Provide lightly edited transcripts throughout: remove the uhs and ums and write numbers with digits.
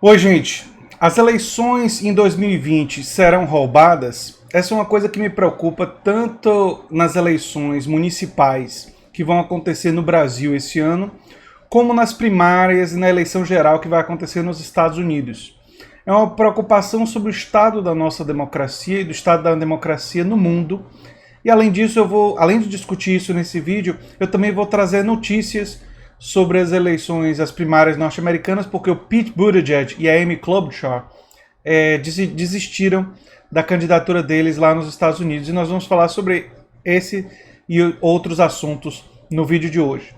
Oi, gente. As eleições em 2020 serão roubadas? Essa é uma coisa que me preocupa tanto nas eleições municipais que vão acontecer no Brasil esse ano, como nas primárias e na eleição geral que vai acontecer nos Estados Unidos. É uma preocupação sobre o estado da nossa democracia e do estado da democracia no mundo. E além disso, além de discutir isso nesse vídeo, eu também vou trazer notícias sobre as eleições, as primárias norte-americanas, porque o Pete Buttigieg e a Amy Klobuchar desistiram da candidatura deles lá nos Estados Unidos. E nós vamos falar sobre esse e outros assuntos no vídeo de hoje.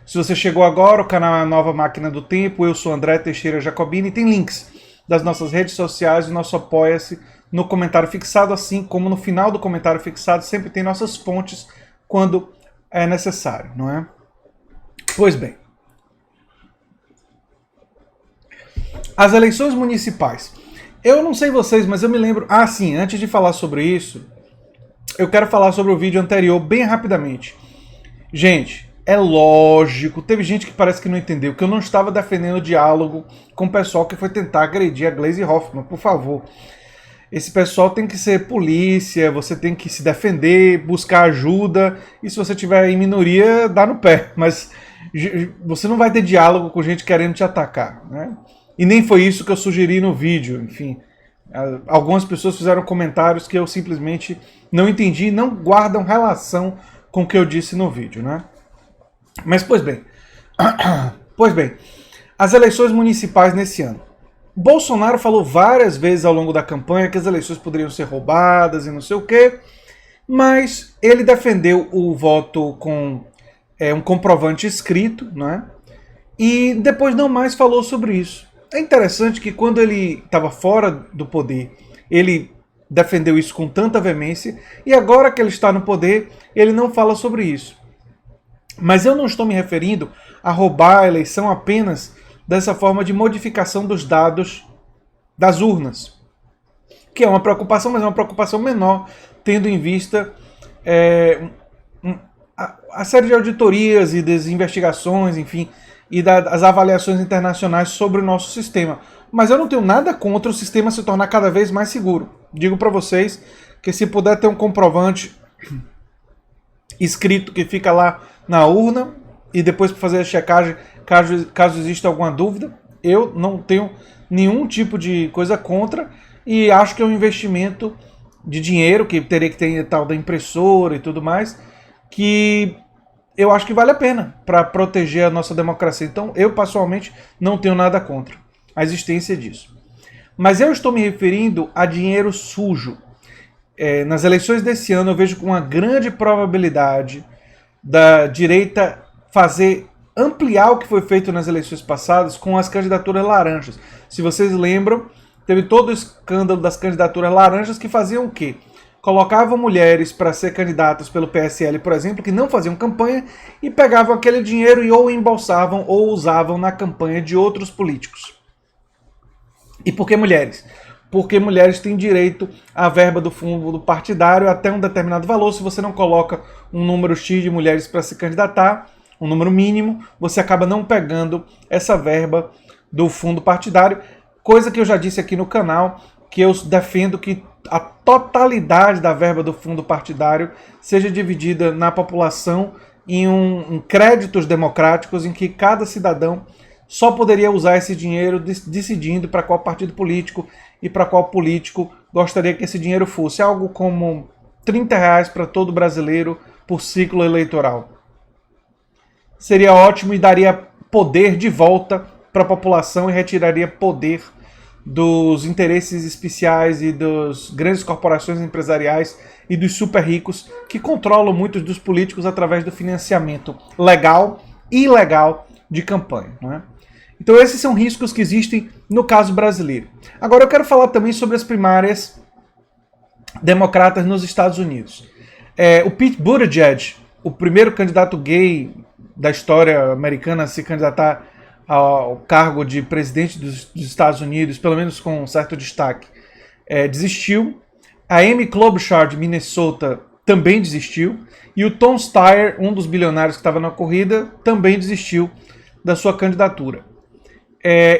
Se você chegou agora, o canal é a Nova Máquina do Tempo, eu sou André Teixeira Jacobini, e tem links das nossas redes sociais, o nosso Apoia-se no comentário fixado, assim como no final do comentário fixado sempre tem nossas fontes quando é necessário, não é? Pois bem, as eleições municipais. Eu não sei vocês, mas eu me lembro... Ah, sim, antes de falar sobre isso, eu quero falar sobre o vídeo anterior bem rapidamente. Gente, é lógico, teve gente que parece que não entendeu, que eu não estava defendendo o diálogo com o pessoal que foi tentar agredir a Gleisi Hoffmann, por favor. Esse pessoal tem que ser polícia, você tem que se defender, buscar ajuda, e se você tiver em minoria, dá no pé, mas você não vai ter diálogo com gente querendo te atacar, né? E nem foi isso que eu sugeri no vídeo, enfim. Algumas pessoas fizeram comentários que eu simplesmente não entendi e não guardam relação com o que eu disse no vídeo, né? Mas, pois bem, as eleições municipais nesse ano. Bolsonaro falou várias vezes ao longo da campanha que as eleições poderiam ser roubadas e não sei o quê, mas ele defendeu o voto com um comprovante escrito, né? E depois não mais falou sobre isso. É interessante que quando ele estava fora do poder, ele defendeu isso com tanta veemência, e agora que ele está no poder, ele não fala sobre isso. Mas eu não estou me referindo a roubar a eleição apenas dessa forma de modificação dos dados das urnas, que é uma preocupação, mas é uma preocupação menor, tendo em vista a série de auditorias e das investigações, enfim, e das avaliações internacionais sobre o nosso sistema. Mas eu não tenho nada contra o sistema se tornar cada vez mais seguro. Digo para vocês que se puder ter um comprovante escrito que fica lá na urna e depois para fazer a checagem, caso exista alguma dúvida, eu não tenho nenhum tipo de coisa contra e acho que é um investimento de dinheiro que teria que ter tal da impressora e tudo mais, que eu acho que vale a pena para proteger a nossa democracia. Então, eu pessoalmente não tenho nada contra a existência disso. Mas eu estou me referindo a dinheiro sujo. Nas eleições desse ano, eu vejo com uma grande probabilidade da direita ampliar o que foi feito nas eleições passadas com as candidaturas laranjas. Se vocês lembram, teve todo o escândalo das candidaturas laranjas que faziam o quê? Colocavam mulheres para ser candidatas pelo PSL, por exemplo, que não faziam campanha, e pegavam aquele dinheiro e ou embolsavam ou usavam na campanha de outros políticos. E por que mulheres? Porque mulheres têm direito à verba do fundo partidário até um determinado valor. Se você não coloca um número X de mulheres para se candidatar, um número mínimo, você acaba não pegando essa verba do fundo partidário, coisa que eu já disse aqui no canal, que eu defendo que a totalidade da verba do fundo partidário seja dividida na população em créditos democráticos, em que cada cidadão só poderia usar esse dinheiro decidindo para qual partido político e para qual político gostaria que esse dinheiro fosse. Algo como R$30 para todo brasileiro por ciclo eleitoral. Seria ótimo e daria poder de volta para a população e retiraria poder dos interesses especiais e das grandes corporações empresariais e dos super ricos que controlam muitos dos políticos através do financiamento legal e ilegal de campanha, não é? Então esses são riscos que existem no caso brasileiro. Agora eu quero falar também sobre as primárias democratas nos Estados Unidos. O Pete Buttigieg, o primeiro candidato gay da história americana a se candidatar ao cargo de presidente dos Estados Unidos, pelo menos com um certo destaque, desistiu. A Amy Klobuchar de Minnesota também desistiu. E o Tom Steyer, um dos bilionários que estava na corrida, também desistiu da sua candidatura.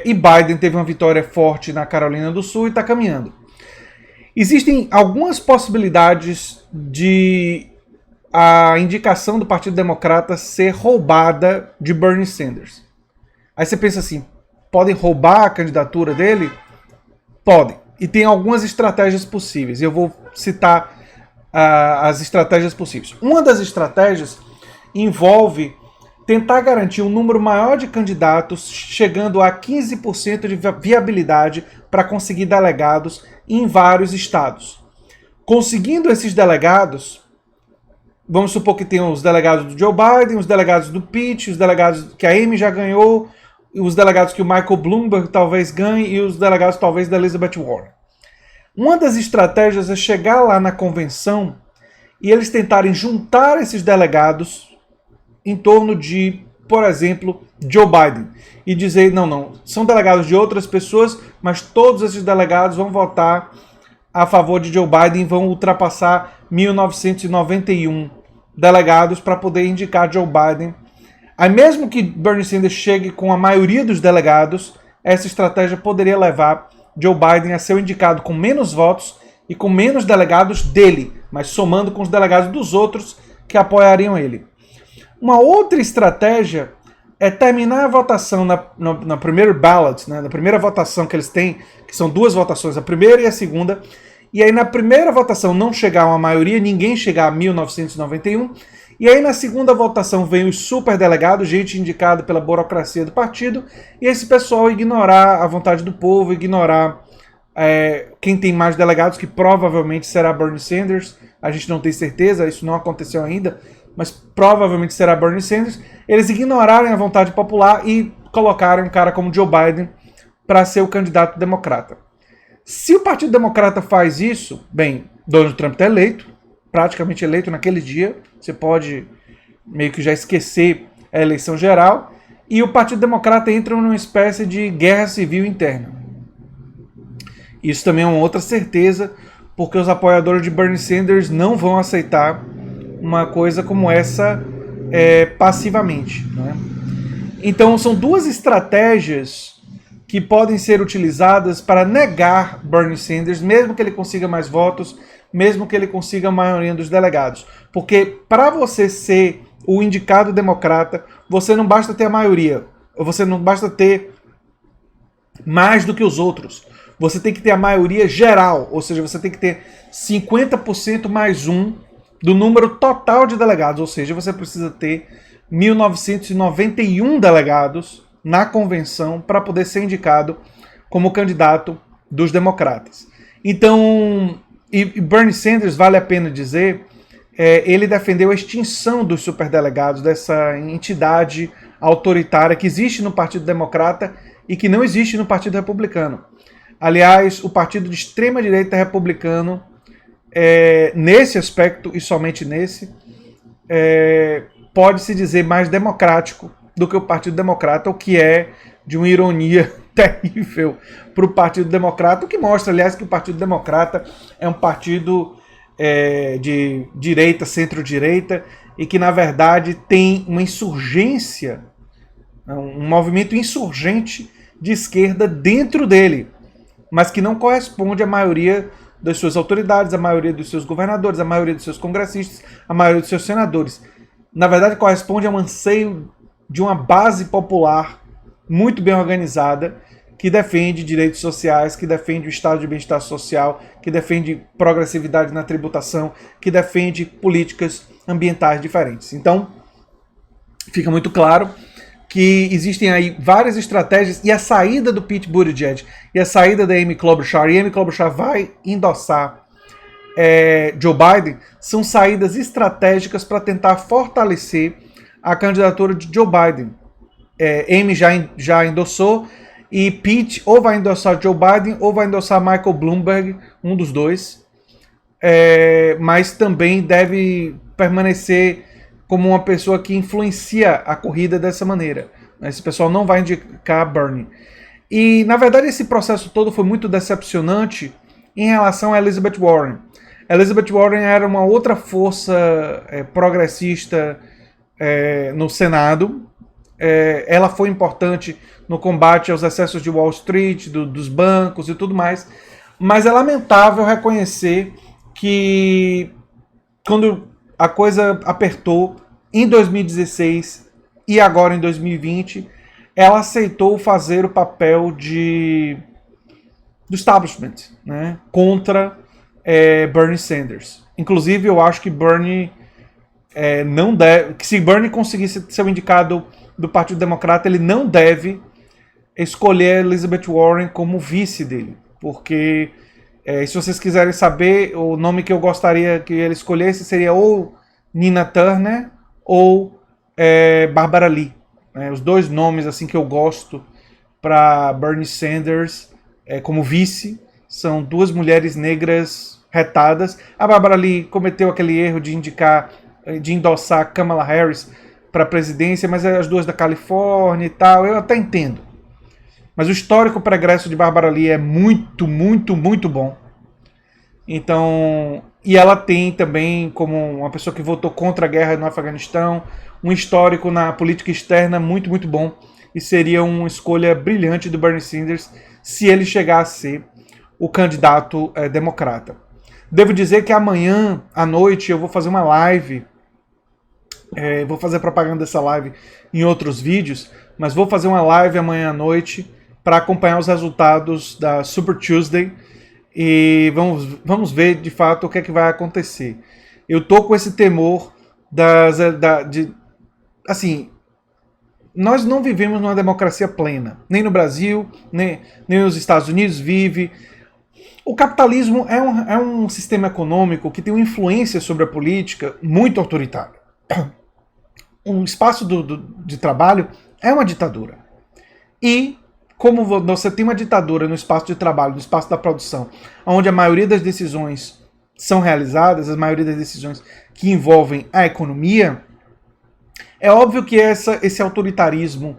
e Biden teve uma vitória forte na Carolina do Sul e está caminhando. Existem algumas possibilidades de a indicação do Partido Democrata ser roubada de Bernie Sanders. Aí você pensa assim, podem roubar a candidatura dele? Podem. E tem algumas estratégias possíveis. Eu vou citar as estratégias possíveis. Uma das estratégias envolve tentar garantir um número maior de candidatos, chegando a 15% de viabilidade para conseguir delegados em vários estados. Conseguindo esses delegados, vamos supor que tem os delegados do Joe Biden, os delegados do Pete, os delegados que a Amy já ganhou, os delegados que o Michael Bloomberg talvez ganhe e os delegados talvez da Elizabeth Warren. Uma das estratégias é chegar lá na convenção e eles tentarem juntar esses delegados em torno de, por exemplo, Joe Biden. E dizer, não, são delegados de outras pessoas, mas todos esses delegados vão votar a favor de Joe Biden e vão ultrapassar 1991 delegados para poder indicar Joe Biden. Aí mesmo que Bernie Sanders chegue com a maioria dos delegados, essa estratégia poderia levar Joe Biden a ser indicado com menos votos e com menos delegados dele, mas somando com os delegados dos outros que apoiariam ele. Uma outra estratégia é terminar a votação na primeira ballot, né, na primeira votação que eles têm, que são duas votações, a primeira e a segunda, e aí na primeira votação não chegar a uma maioria, ninguém chegar a 1991, e aí na segunda votação vem os superdelegados, gente indicada pela burocracia do partido, e esse pessoal ignorar a vontade do povo, ignorar quem tem mais delegados, que provavelmente será Bernie Sanders, a gente não tem certeza, isso não aconteceu ainda, mas provavelmente será Bernie Sanders, eles ignorarem a vontade popular e colocarem um cara como Joe Biden para ser o candidato democrata. Se o Partido Democrata faz isso, bem, Donald Trump está eleito, praticamente eleito naquele dia, você pode meio que já esquecer a eleição geral, e o Partido Democrata entra numa espécie de guerra civil interna. Isso também é uma outra certeza, porque os apoiadores de Bernie Sanders não vão aceitar uma coisa como essa passivamente. Né? Então são duas estratégias que podem ser utilizadas para negar Bernie Sanders, mesmo que ele consiga mais votos, mesmo que ele consiga a maioria dos delegados. Porque para você ser o indicado democrata, você não basta ter a maioria, você não basta ter mais do que os outros. Você tem que ter a maioria geral, ou seja, você tem que ter 50% mais um do número total de delegados, ou seja, você precisa ter 1991 delegados na convenção para poder ser indicado como candidato dos democratas. Então, e Bernie Sanders, vale a pena dizer, ele defendeu a extinção dos superdelegados, dessa entidade autoritária que existe no Partido Democrata e que não existe no Partido Republicano. Aliás, o partido de extrema-direita republicano, nesse aspecto e somente nesse, pode-se dizer mais democrático do que o Partido Democrata, o que é de uma ironia terrível para o Partido Democrata, o que mostra, aliás, que o Partido Democrata é um partido de direita, centro-direita, e que, na verdade, tem uma insurgência, um movimento insurgente de esquerda dentro dele, mas que não corresponde à maioria das suas autoridades, à maioria dos seus governadores, à maioria dos seus congressistas, à maioria dos seus senadores. Na verdade, corresponde a um anseio de uma base popular muito bem organizada, que defende direitos sociais, que defende o estado de bem-estar social, que defende progressividade na tributação, que defende políticas ambientais diferentes. Então, fica muito claro que existem aí várias estratégias, e a saída do Pete Buttigieg e a saída da Amy Klobuchar, e Amy Klobuchar vai endossar Joe Biden, são saídas estratégicas para tentar fortalecer a candidatura de Joe Biden. Amy já endossou, e Pete ou vai endossar Joe Biden ou vai endossar Michael Bloomberg, um dos dois, mas também deve permanecer como uma pessoa que influencia a corrida dessa maneira. Esse pessoal não vai indicar Bernie. E, na verdade, esse processo todo foi muito decepcionante em relação a Elizabeth Warren. Elizabeth Warren era uma outra força progressista no Senado, ela foi importante no combate aos excessos de Wall Street, dos bancos e tudo mais, mas é lamentável reconhecer que quando a coisa apertou em 2016 e agora em 2020, ela aceitou fazer o papel do establishment, né, contra Bernie Sanders. Inclusive, eu acho que Bernie não deve, que se Bernie conseguisse ser o indicado do Partido Democrata, ele não deve escolher Elizabeth Warren como vice dele, porque se vocês quiserem saber, o nome que eu gostaria que ele escolhesse seria ou Nina Turner ou Barbara Lee. Os dois nomes assim que eu gosto para Bernie Sanders como vice são duas mulheres negras retadas. A Barbara Lee cometeu aquele erro de endossar Kamala Harris para a presidência, mas as duas da Califórnia e tal, eu até entendo. Mas o histórico pregresso de Barbara Lee é muito, muito, muito bom. Então, e ela tem também, como uma pessoa que votou contra a guerra no Afeganistão, um histórico na política externa muito, muito bom. E seria uma escolha brilhante do Bernie Sanders se ele chegar a ser o candidato democrata. Devo dizer que amanhã à noite eu vou fazer uma live. Vou fazer propaganda dessa live em outros vídeos, mas vou fazer uma live amanhã à noite para acompanhar os resultados da Super Tuesday e vamos ver de fato o que é que vai acontecer. Eu tô com esse temor assim, nós não vivemos numa democracia plena, nem no Brasil, nem nos Estados Unidos vive. O capitalismo é um sistema econômico que tem uma influência sobre a política muito autoritária. Um espaço de trabalho é uma ditadura. E como você tem uma ditadura no espaço de trabalho, no espaço da produção, onde a maioria das decisões são realizadas, a maioria das decisões que envolvem a economia, é óbvio que esse autoritarismo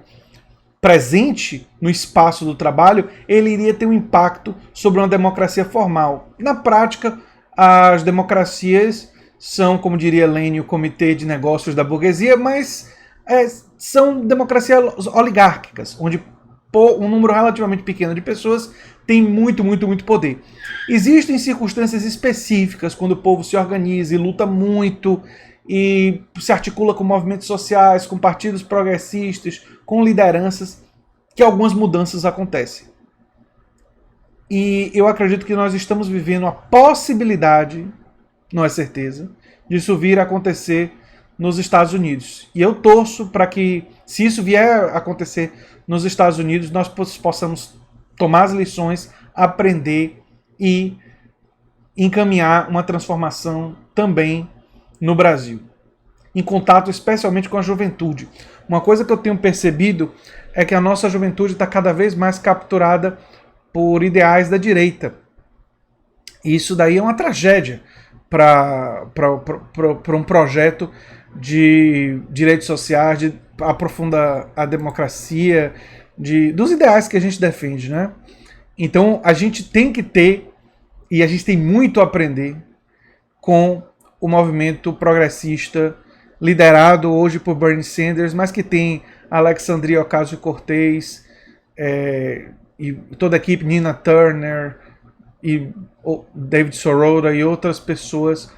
presente no espaço do trabalho, ele iria ter um impacto sobre uma democracia formal. Na prática, as democracias são, como diria Lenin, o comitê de negócios da burguesia, mas são democracias oligárquicas, onde um número relativamente pequeno de pessoas tem muito, muito, muito poder. Existem circunstâncias específicas quando o povo se organiza e luta muito e se articula com movimentos sociais, com partidos progressistas, com lideranças, que algumas mudanças acontecem. E eu acredito que nós estamos vivendo a possibilidade, não é certeza, disso vir a acontecer nos Estados Unidos. E eu torço para que, se isso vier a acontecer nos Estados Unidos, nós possamos tomar as lições, aprender e encaminhar uma transformação também no Brasil. Em contato especialmente com a juventude. Uma coisa que eu tenho percebido é que a nossa juventude está cada vez mais capturada por ideais da direita. E isso daí é uma tragédia para um projeto de direitos sociais, de aprofundar a democracia, dos ideais que a gente defende, né? Então a gente tem que ter, e a gente tem muito a aprender com o movimento progressista liderado hoje por Bernie Sanders, mas que tem Alexandria Ocasio-Cortez e toda a equipe, Nina Turner e David Soroda e outras pessoas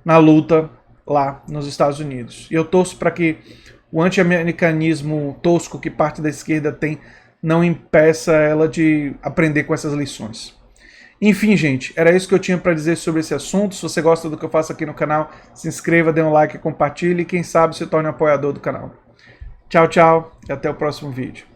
na luta lá nos Estados Unidos. E eu torço para que o anti-americanismo tosco que parte da esquerda tem não impeça ela de aprender com essas lições. Enfim, gente, era isso que eu tinha para dizer sobre esse assunto. Se você gosta do que eu faço aqui no canal, se inscreva, dê um like, compartilhe e quem sabe se torne um apoiador do canal. Tchau, tchau e até o próximo vídeo.